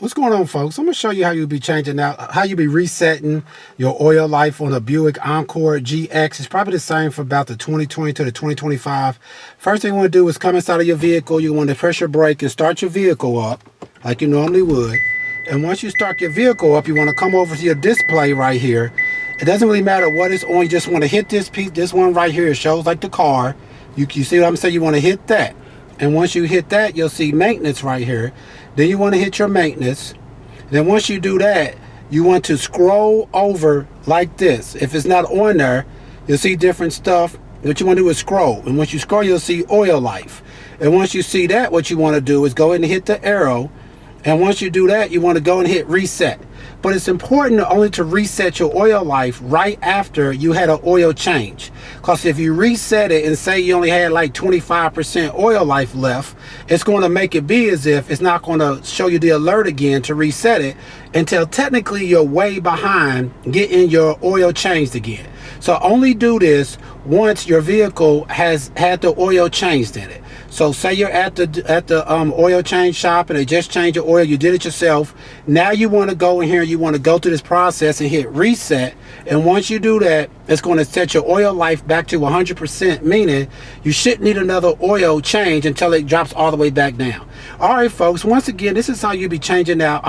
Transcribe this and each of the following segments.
What's going on, folks? I'm going to show you how you'll be changing out, how you'll be resetting your oil life on a Buick Encore GX. It's probably the same for about the 2020 to the 2025. First thing you want to do is come inside of your vehicle. You want to press your brake and start your vehicle up like you normally would. And once you start your vehicle up, you want to come over to your display right here. It doesn't really matter what it's on. You just want to hit this piece, this one right here. It shows like the car. You see what I'm saying? You want to hit that. And once you hit that, you'll see maintenance right here. Then you want to hit your maintenance. Then once you do that, you want to scroll over like this. If it's not on there, you'll see different stuff. What you want to do is scroll. And once you scroll, you'll see oil life. And once you see that, what you want to do is go ahead and hit the arrow. And once you do that, you want to go and hit reset. But it's important only to reset your oil life right after you had an oil change. Because if you reset it and say you only had like 25% oil life left, it's going to make it be as if it's not going to show you the alert again to reset it until technically you're way behind getting your oil changed again. So only do this once your vehicle has had the oil changed in it. So say you're at the oil change shop and they just changed your oil, you did it yourself. Now you want to go in here, you want to go through this process and hit reset. And once you do that, it's going to set your oil life back to 100%, meaning you shouldn't need another oil change until it drops all the way back down. All right, folks, once again, this is how you be changing out.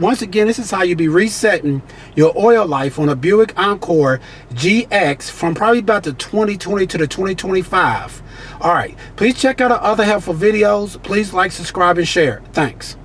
Once again, this is how you be resetting your oil life on a Buick Encore GX from probably about the 2020 to the 2025. All right, please check out our other helpful videos. Please like, subscribe, and share. Thanks.